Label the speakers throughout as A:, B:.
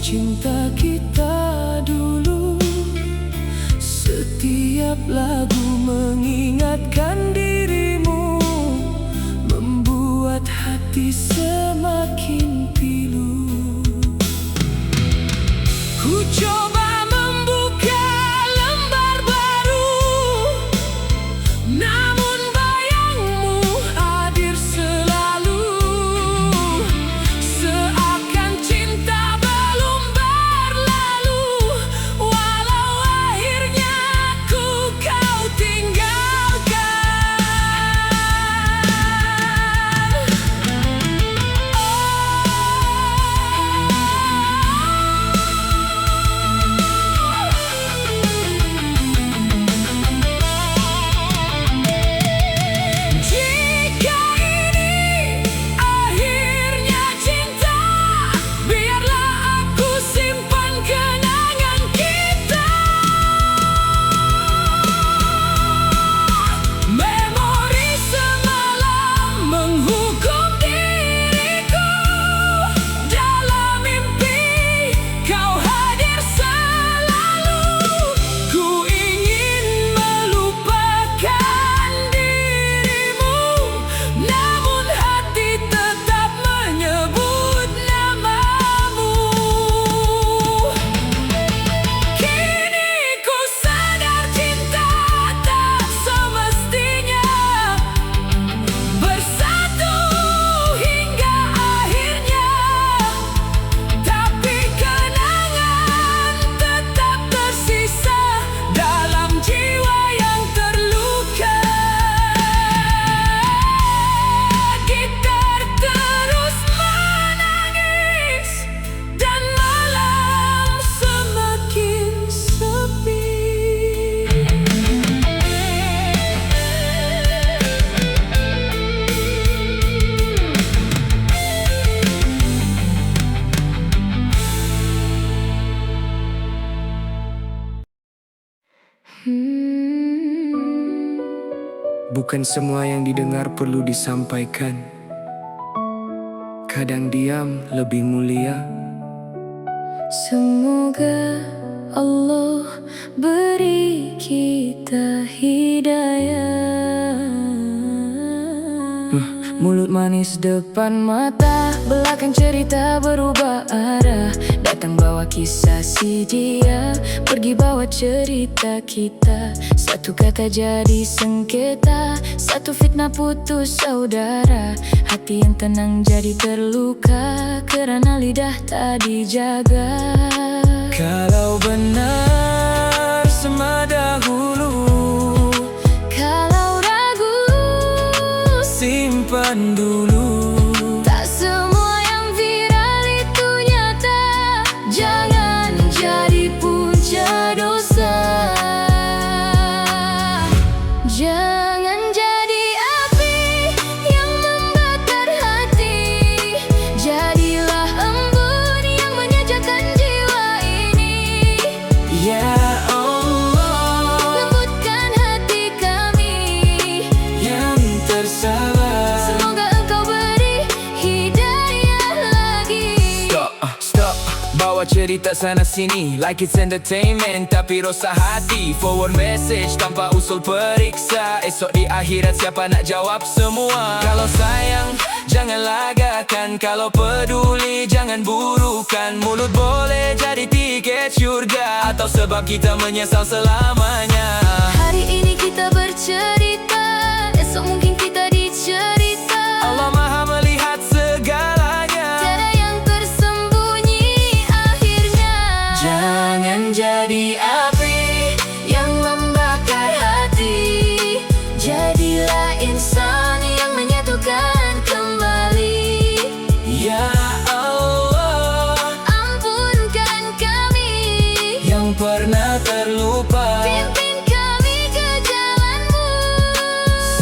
A: cinta kita dulu. Setiap lagu mengingatkan dirimu, membuat hati semakin pilu. Ku coba membuka lembar baru, namun bayangmu hadir selalu. Seakan cinta belum berlalu, walau akhirnya kau tinggalkan. Jika ini akhirnya cinta, biarlah aku simpan kenangan kita. Memori semalam menghukum diriku. Dalam mimpi kau hadir selalu. Ku ingin melupakan dirimu, namun hati tetap menyebut namamu. Kini ku sadar cinta tak semestinya bersatu hingga akhirnya, tapi kenangan tetap tersisa dalam jiwa yang terluka. Gitar terus menangis dan malam semakin sepi.
B: Bukan semua yang didengar perlu disampaikan. Kadang diam lebih mulia.
A: Semoga Allah beri kita hidayah. Mulut manis depan mata, belakang cerita berubah arah. Datang bawa kisah si dia, pergi bawa cerita kita. Satu kata jadi sengketa, satu fitnah putus saudara. Hati yang tenang jadi terluka, kerana lidah tak dijaga. Kalau benar semua dahulu, kalau ragu simpan dulu. Tak semua yang viral itu nyata, jangan jadi punca dosa. Jangan jadi api yang membakar hati, jadilah embun yang menyejahtkan jiwa ini. Ya Allah, lembutkan hati kami yang tersalah. Semoga Engkau beri hidayah lagi.
B: Stop, bawa cerita sana sini like it's entertainment, tapi rosak hati. Forward message tanpa usul periksa. Esok di akhirat siapa nak jawab semua? Kalau sayang jangan lagakan, kalau peduli jangan burukan. Mulut boleh jadi tiket syurga, atau sebab kita menyesal selamanya.
A: Hari ini kita bercerita, esok mungkin kita dicerita.
B: Allah Maha melihat segalanya.
A: Tiada yang tersembunyi akhirnya. Jangan jadi api yang membakar hati, jadilah insan yang menyatukan kembali.
B: Ya Allah,
A: Ampunkan kami
B: yang pernah terlupa.
A: pimpin kami ke jalan-Mu.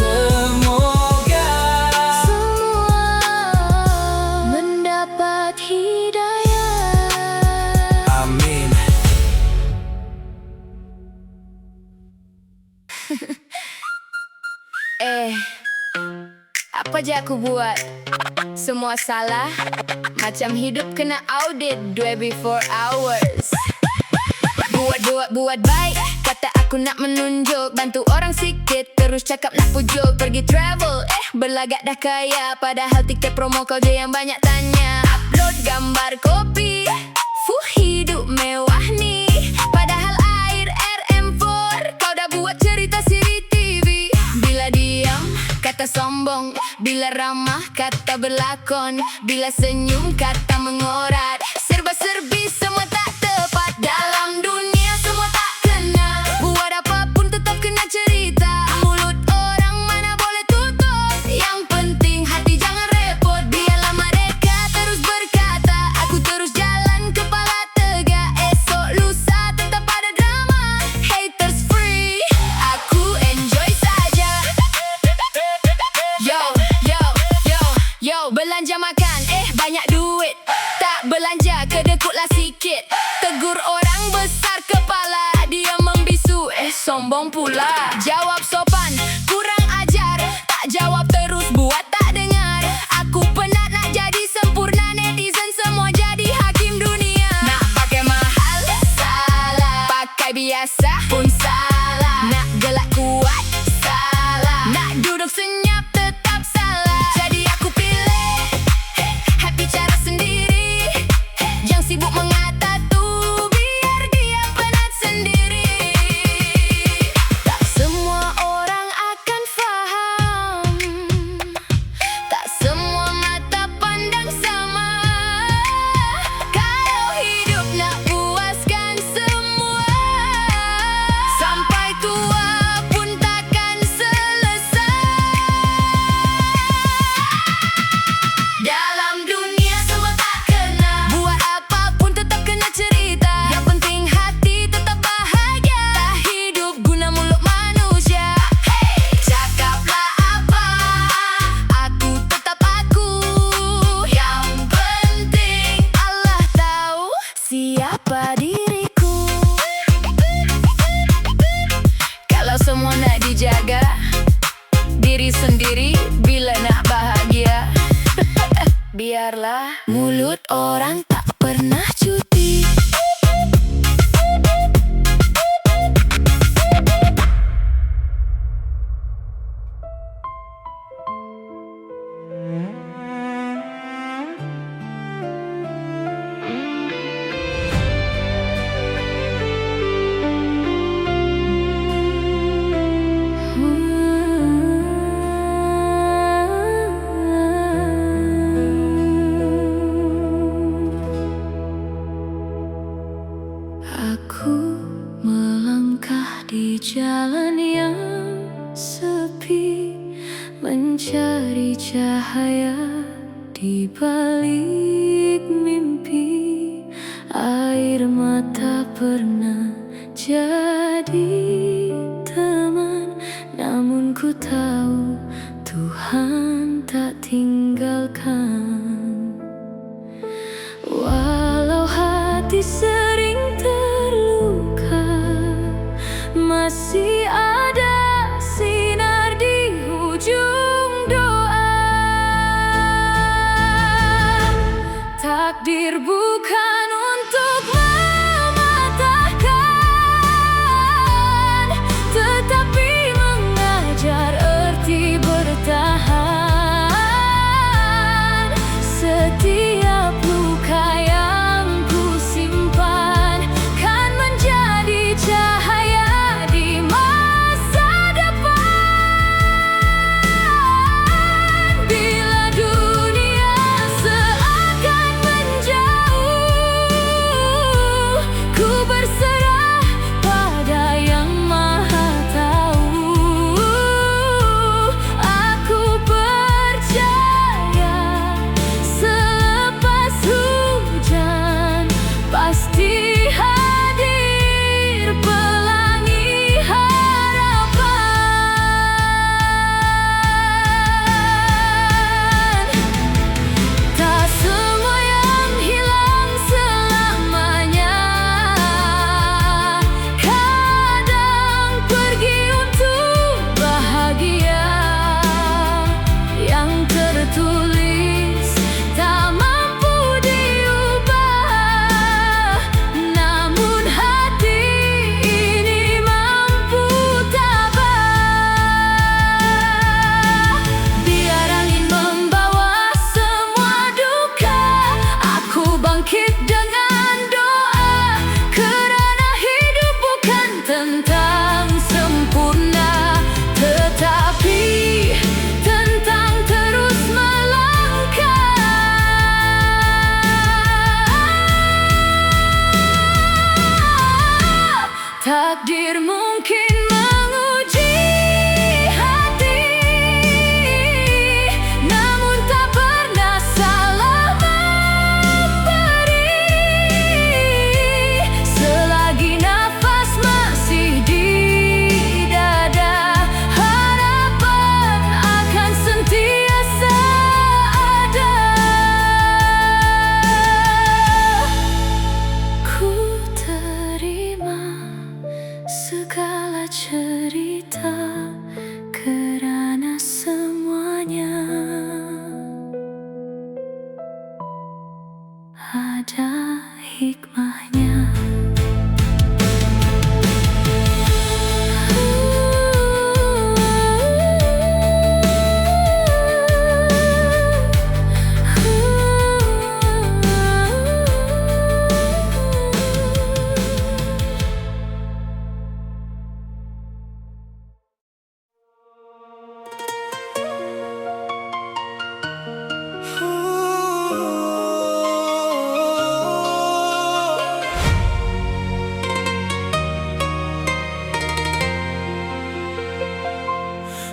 B: Semoga
A: Semua mendapat hidayah.
B: amin.
A: Apa je aku buat? Semua salah, Macam hidup kena audit 24 hours. Buat baik, kata aku nak menunjuk. Bantu orang sikit, terus cakap nak pujuk. Pergi travel, berlagak dah kaya. Padahal tiket promo kau je yang banyak tanya. Upload gambar kopi, hidup mewah ni. Padahal air RM4, kau dah buat cerita siri TV. Bila diam, kata sombong. Bila ramah, kata berlakon. Bila senyum, kata mengorat. Serba-serbi, semua tak tepat. Dalam dunia semua tak kena. Buat apapun tetap kena cerita. Mulut orang mana boleh tutup. Yang penting hati jangan repot. Biarlah mereka terus berkata. Aku terus jalan kepala tegak. Esok lusa tetap ada drama. Haters free, aku enjoy saja. Yo, belanja makan, banyak duit. Tak belanja, kedekutlah sikit. Tegur orang besar kepala. Dia membisu, sombong pula. Jawab sopan, kurang ajar. Tak jawab terus, buat tak dengar. Aku penat nak jadi sempurna. Netizen semua jadi hakim dunia. Nak pakai mahal, salah. Pakai biasa pun salah. Nak gelak kuat, salah. Nak duduk senyap tetap salah. Jadi aku pilih happy cara sendiri. Yang sibuk mengata tu biar dia penat sendiri. Tak semua orang akan faham. Tak semua mata pandang sama. Kalau hidup nak puaskan semua, sampai tua pun takkan selesai. Dalam dunia semua tak kena. Buat apapun tetap kena cerita. Yang penting hati tetap bahagia. Tak hidup guna mulut manusia. Cakaplah apa, aku tetap aku. Yang penting Allah tahu siapa diriku. Kalau semua nak dijaga, diri sendiri bila nak bahagia. Biarlah mulut orang tak pernah cuti. Aku melangkah di jalan yang sepi, mencari cahaya di balik mimpi. Air mata pernah jadi teman, namun ku tahu Tuhan tak tinggalkan. Walau hati sering terluka, masih ada sinar di ujung doa. Takdir bukan untuk mematahkan, tetapi mengajar erti bertahan. Setiap luka yang ku simpan kan menjadi cahaya di masa depan. Bila dunia seakan menjauh, ku berserah pada Yang Maha Tahu. Aku percaya selepas hujan pasti hadir pelangi harapan. Tak semua yang hilang selamanya. Kadang pergi untuk bahagia. Yang tertulis tak mampu hikmahnya, ada hikmahnya.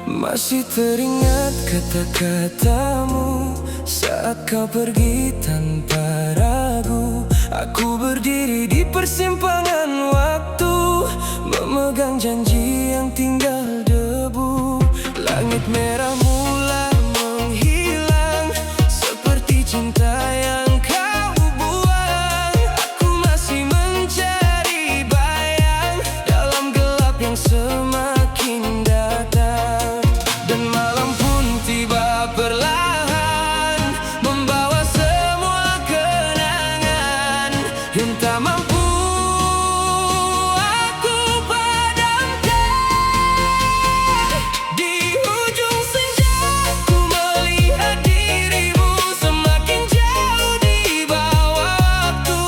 B: Masih teringat kata-katamu saat kau pergi tanpa ragu. Aku berdiri di persimpangan waktu, memegang janji yang tinggal debu. Langit merah mulai menghilang, seperti cinta yang kau buang. Aku masih mencari bayang dalam gelap yang semakin datang. Dan malam pun tiba perlahan, membawa semua kenangan yang tak mampu aku padamkan. Di ujung senja ku melihat dirimu semakin jauh di bawah waktu.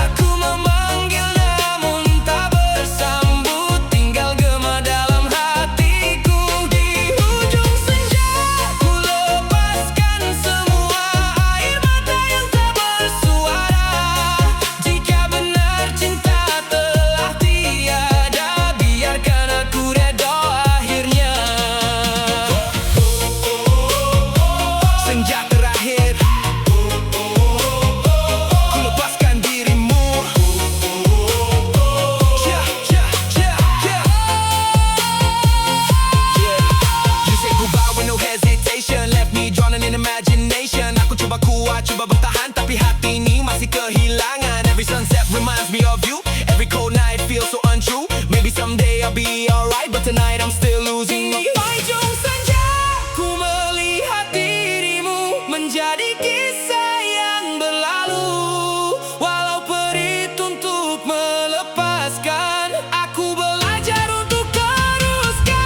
B: Aku memanggil namun tak bersambut, tinggal gema dalam hatiku. Di ujung senja ku lepaskan semua air mata yang tak bersuara. Jika benar cinta telah tiada, biarkan aku redha akhirnya. Senja terakhir, ku lepaskan dirimu. Yeah, yeah, yeah, yeah. You say goodbye with no hesitation, left me drowning in imagination. Aku coba kuat, coba bertahan, tapi hati ini masih kehilangan. Every sunset reminds me of you, every cold night feels so untrue. Maybe someday I'll be alright, but tonight I'm still losing my fight. Ujung senja ku melihat dirimu menjadi kisah yang berlalu. Walau perit untuk melepaskan, aku belajar untuk teruskan.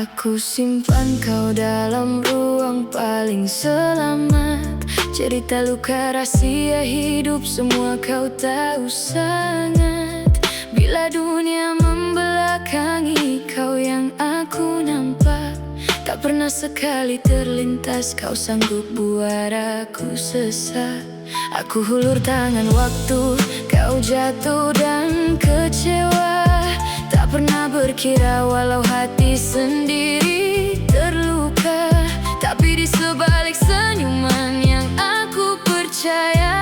B: Aku simpan kau dalam ruang paling selamat. Cerita luka rahasia hidup semua kau tahu sangat. Bila dunia membelakangi kau yang aku nampak, tak pernah sekali terlintas kau sanggup buat aku sesat. Aku hulur tangan waktu, kau jatuh dan kecewa. Tak pernah berkira walau hati sendiri terluka, tapi di sebalik senyuman yang aku percaya,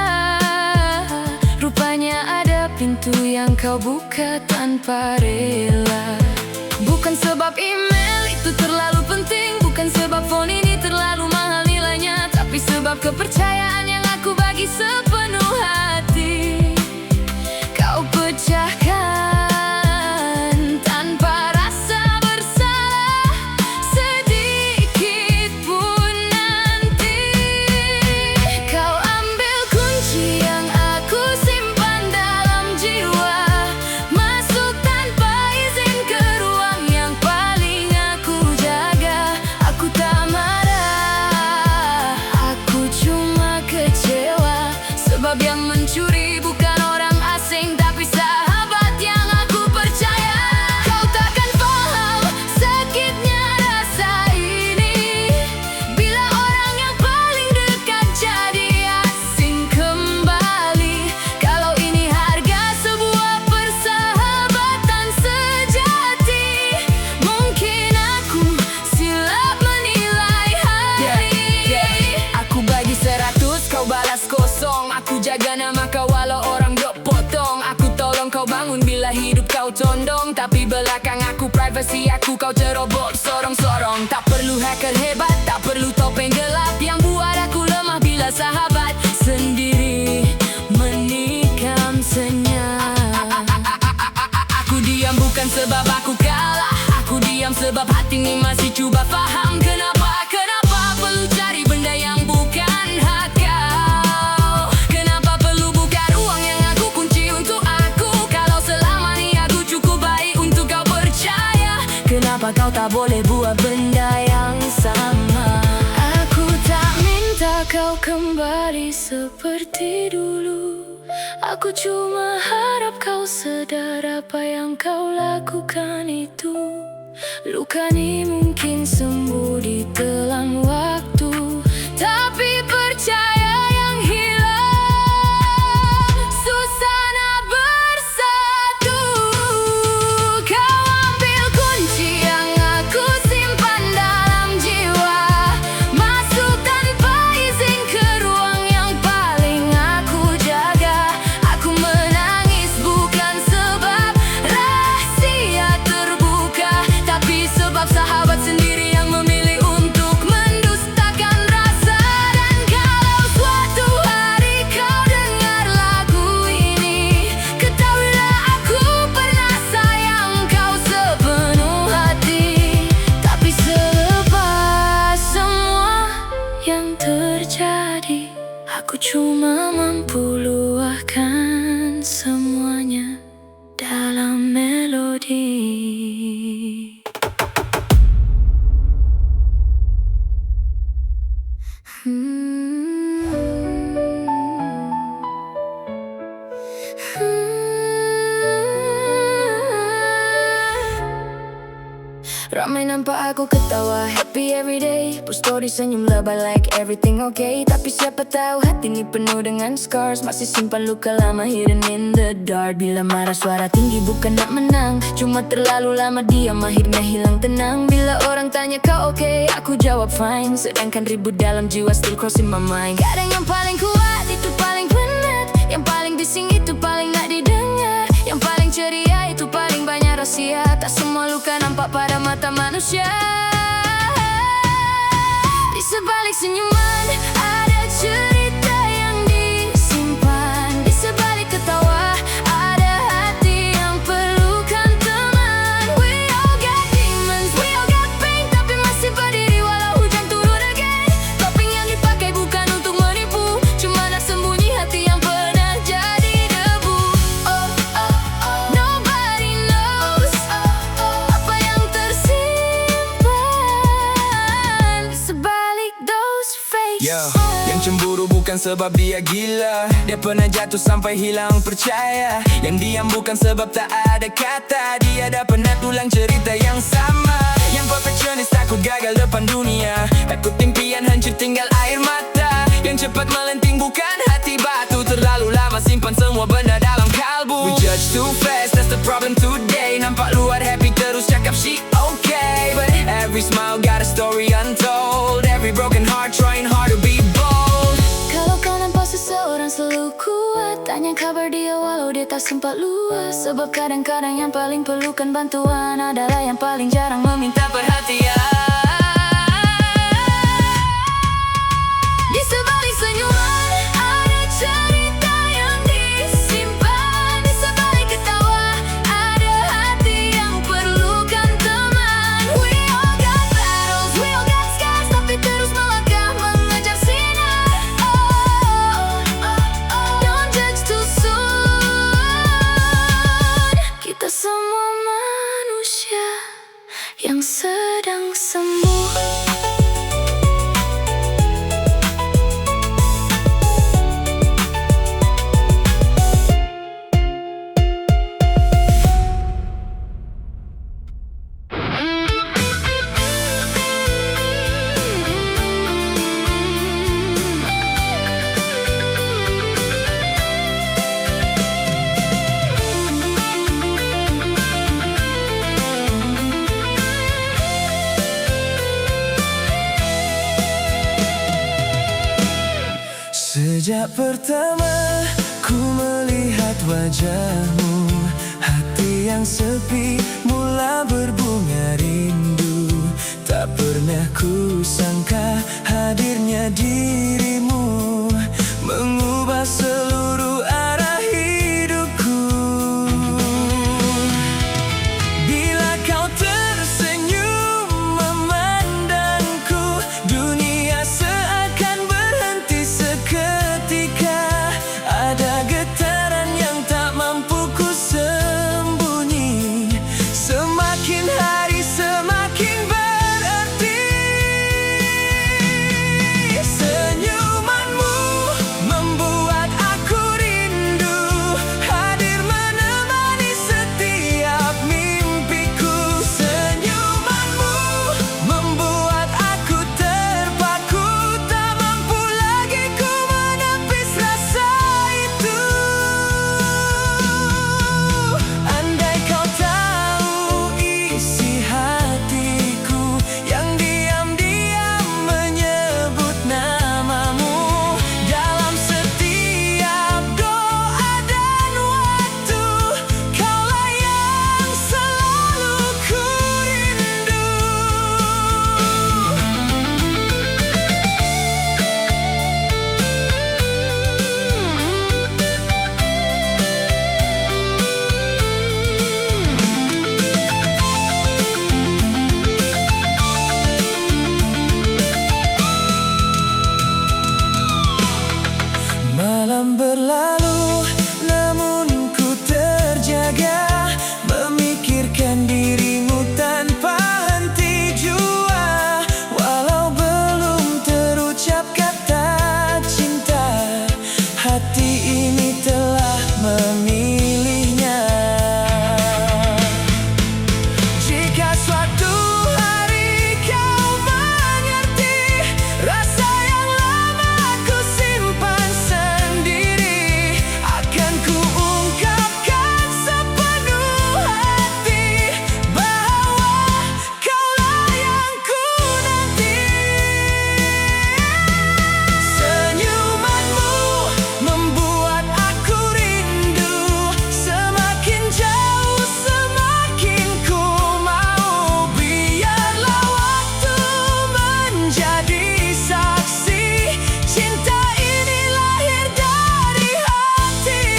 B: rupanya ada pintu yang kau buka tanpa rela. Bukan sebab email itu terlalu penting, bukan sebab phone ini terlalu mahal nilainya, tapi sebab kepercayaan yang aku bagi sepenuh hati kau pecahkan.
A: Aku jaga nama kau walau orang dok potong. Aku tolong kau bangun bila hidup kau condong. Tapi belakang aku privasi aku kau cerobot sorong-sorong. Tak perlu hacker hebat, tak perlu topeng gelap yang buat aku lemah bila sahabat sendiri menikam senyap. Aku diam bukan sebab aku kalah, aku diam sebab hati ini masih cuba faham. Kenapa perlu cari benda yang bukan hak kau? Kenapa perlu buka ruang yang aku kunci untuk aku? Kalau selama ni aku cukup baik untuk kau percaya, kenapa kau tak boleh buat benda yang sama? Aku tak minta kau kembali seperti dulu. Aku cuma harap kau sedar apa yang kau lakukan itu. Luka ni mungkin sembuh di telan waktu, tapi percaya yang hilang susah nak bersatu. Kau ambil kunci yang aku simpan dalam jiwa, masuk tanpa izin ke ruang yang paling aku jaga. Aku menangis bukan sebab rahasia terbuka, tapi sebab sahabat sendiri yang memilih untuk mendustakan rasa. Dan kalau suatu hari kau dengar lagu ini, ketahuilah aku pernah sayang kau sepenuh hati. Tapi selepas semua yang terjadi, aku cuma mampu luahkan semuanya dalam melodi. Ramai nampak aku ketawa, happy everyday, post story senyum lebay like everything okay. Tapi siapa tahu hati ni penuh dengan scars, masih simpan luka lama hidden in the dark. Bila marah suara tinggi bukan nak menang, cuma terlalu lama diam akhirnya hilang tenang. Bila orang tanya kau okay, aku jawab fine, sedangkan ribut dalam jiwa still crossing my mind. Kadang yang paling kuat itu paling penat, yang paling bising itu paling nak didengar, yang paling ceria itu paling banyak rahsia. Tak semua luka nampak pada mata manusia. Di sebalik senyuman ada cerita yang disimpan, di sebalik ketawa ada hati yang perlukan teman. We all got demons, we all got pain, tapi masih berdiri walau hujan turun again. Topeng yang dipakai bukan untuk menipu, cuma nak sembunyi hati yang pernah jadi debu. Nobody knows apa yang tersimpan di sebalik those faces.
B: Yang cemburu bukan sebab dia gila, dia pernah jatuh sampai hilang percaya. Yang diam bukan sebab tak ada kata, dia dah pernah ulang cerita yang sama. Yang perfectionist takut gagal depan dunia, takut impian hancur tinggal air mata. Yang cepat melenting bukan hati batu, terlalu lama simpan semua benda dalam kalbu. We judge too fast, that's the problem today. Nampak luar happy terus cakap she okay, but every smile got a story untold. Every broken heart trying hard to be bold.
A: Kalau kau nampak seseorang selalu kuat, tanya kabar dia walau dia tak sempat luas. Sebab kadang-kadang yang paling perlukan bantuan adalah yang paling jarang meminta perhatian. Di sebalik senyuman ada cerita yang disimpan, di sebalik ketawa ada hati yang perlukan teman. We all got battles, we all got scars, tapi terus melangkah mengejar sinar. Don't judge too soon. Kita semua manusia yang sedang
C: pertama ku melihat wajahmu, hati yang sepi mula berbunga rindu. Tak pernah ku sangka hadirnya dirimu mengubah seluruh arah hidupku. Bila kau tersenyum memandangku, dunia seakan berhenti seketika. Ada getaran yang tak mampu ku sembunyi, semakin hari semakin berarti. Senyumanmu membuat aku rindu, hadir menemani setiap mimpiku. Senyumanmu membuat aku terpaku, tak mampu lagi ku menepis rasa itu. Andai kau tahu isi hatiku yang diam-diam menyebut namamu dalam setiap doa dan waktu, kaulah yang selalu ku rindu. Malam berlalu, namun ku terjaga, memikirkan dirimu tanpa henti jua. Walau belum terucap kata cinta, hati ini telah memilihnya. Jika suatu hari kau mengerti rasa yang lama aku simpan sendiri, akan ku ungkapkan sepenuh hati bahwa kaulah yang ku nanti. Senyumanmu membuat aku rindu, semakin jauh semakin ku mau. Biarlah waktu menjadi saksi, cinta ini lahir dari hati.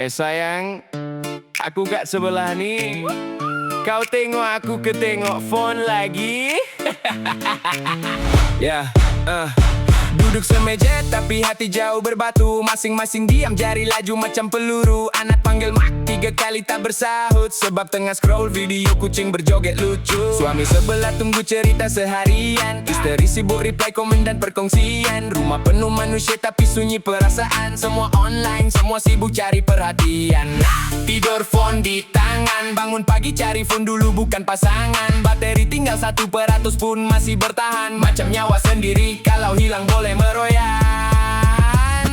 B: Sayang, aku kat sebelah ni. Kau tengok aku ke tengok phone lagi? Ya, duduk semeja tapi hati jauh berbatu. Masing-masing diam, jari laju macam peluru. Anak panggil mak 3 kali tak bersahut, sebab tengah scroll video kucing berjoget lucu. Suami sebelah tunggu cerita seharian, isteri sibuk reply komen dan perkongsian. Rumah penuh manusia tapi sunyi perasaan. Semua online, semua sibuk cari perhatian. Tidur phone di tangan, bangun pagi cari phone dulu bukan pasangan. Bateri tinggal 1% pun masih bertahan, macam nyawa sendiri kalau hilang boleh meroyan.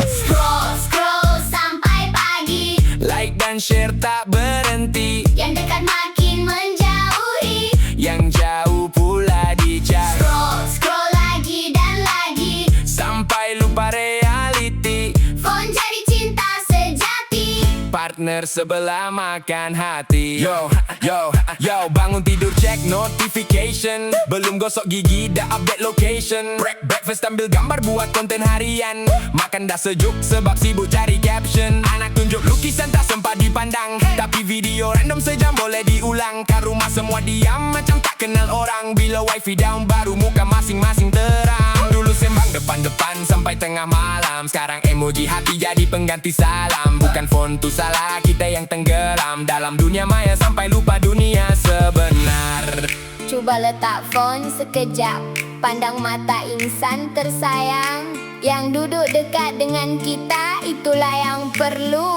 A: Scroll sampai pagi,
B: Like dan share tak berhenti,
A: yang dekat makin menjauhi.
B: yang jauh pula dijauh.
A: Scroll lagi dan lagi,
B: Sampai lupa reality,
A: phone jadi cinta sejati.
B: partner sebelah makan hati. Yo, bangun tidur check notification, belum gosok gigi dah update location. Breakfast ambil gambar buat konten harian, makan dah sejuk sebab sibuk cari caption. Anak tunjuk lukisan tak sempat dipandang, tapi video random sejam boleh diulang. Kat rumah semua diam macam tak kenal orang, bila wifi down baru muka masing-masing terang. Dulu sembang depan-depan sampai tengah malam, sekarang emoji hati jadi pengganti salam. Bukan phone tu salah, kita yang tenggelam dalam dunia maya sampai lupa dunia sebenar.
A: Cuba letak phone sekejap, pandang mata insan tersayang yang duduk dekat dengan kita, itulah yang perlu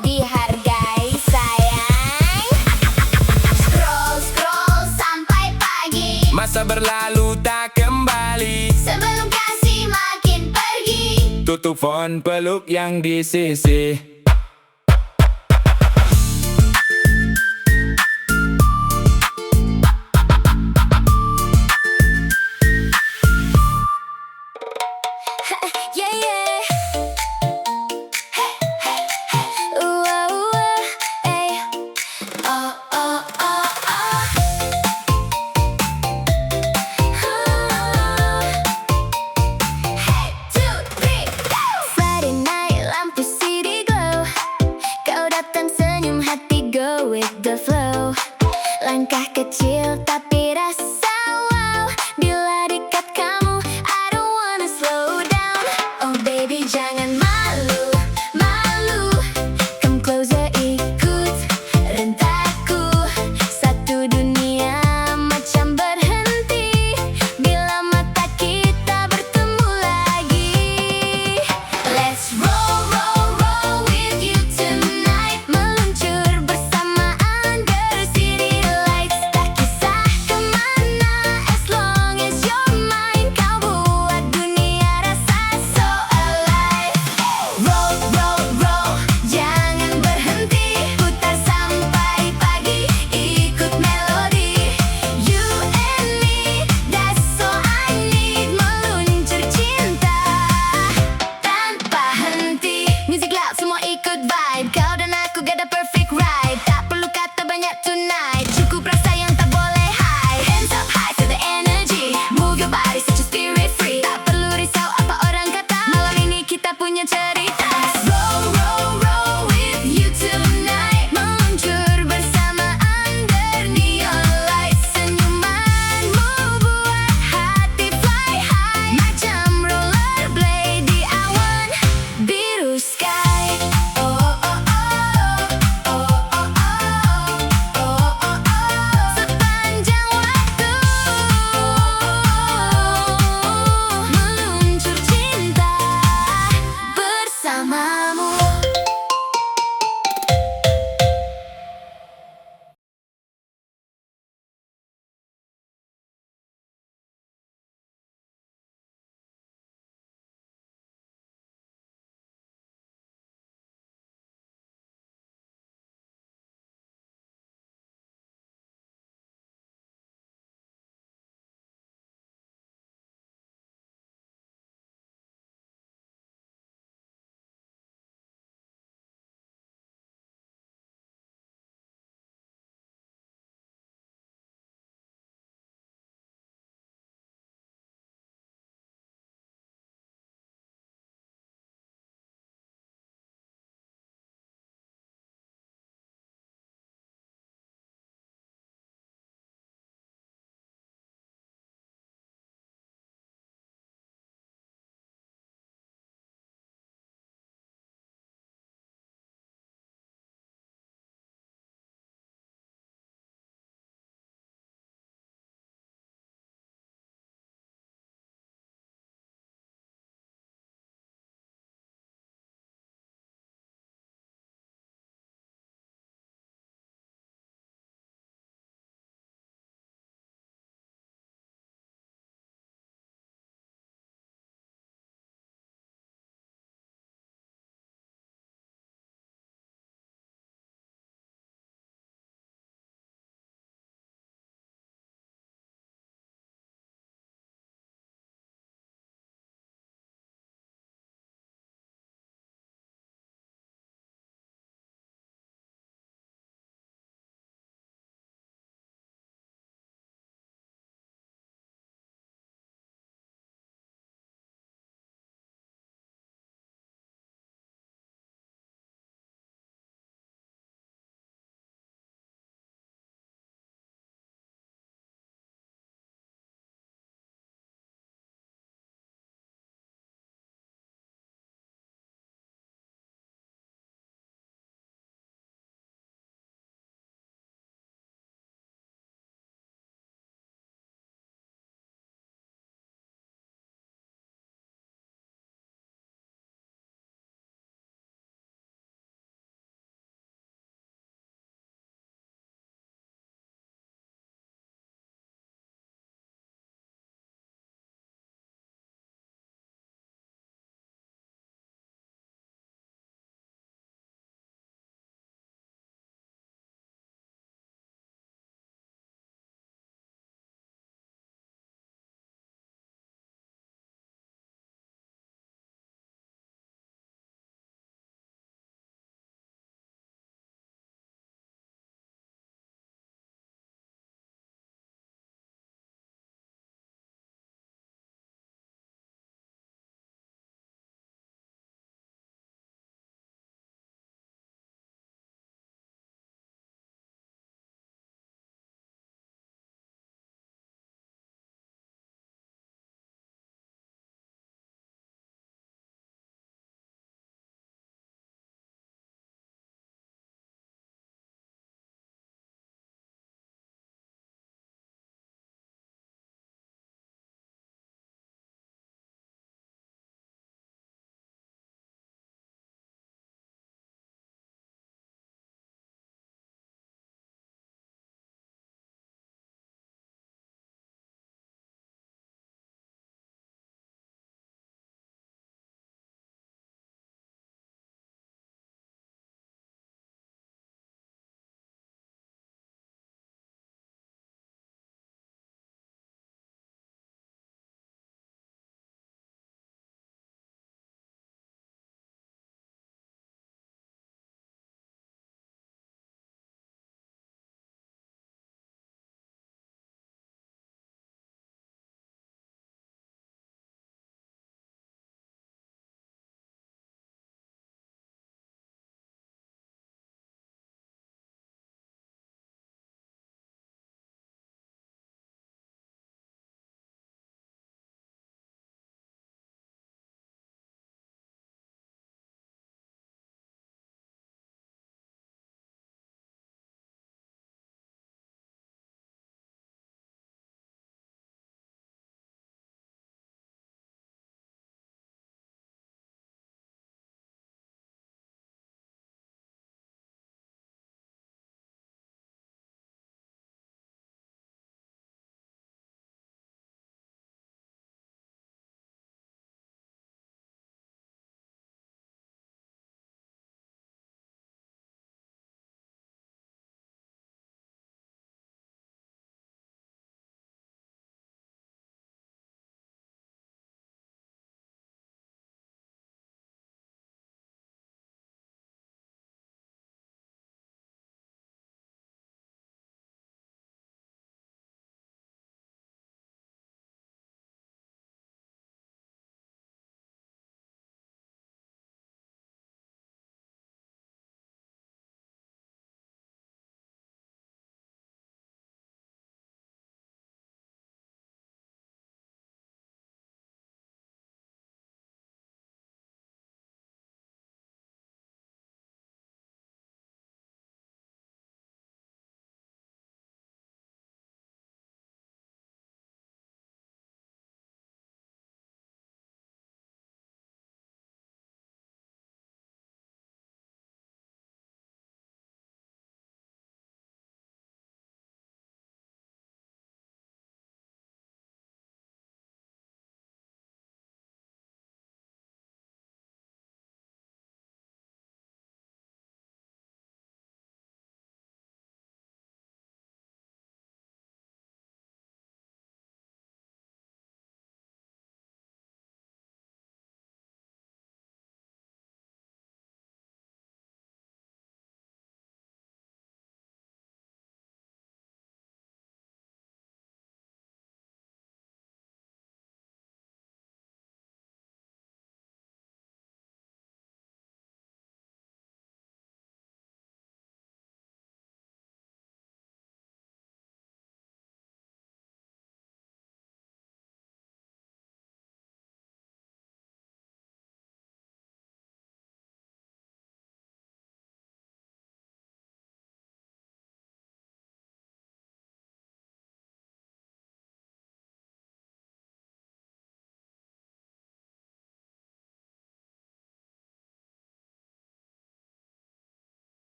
A: dihargai.
B: berlalu tak kembali.
A: Sebelum kasih makin pergi.
B: Tutup phone, peluk yang di sisi.
A: Yeah, yeah. Ooh, ah, ay. Oh,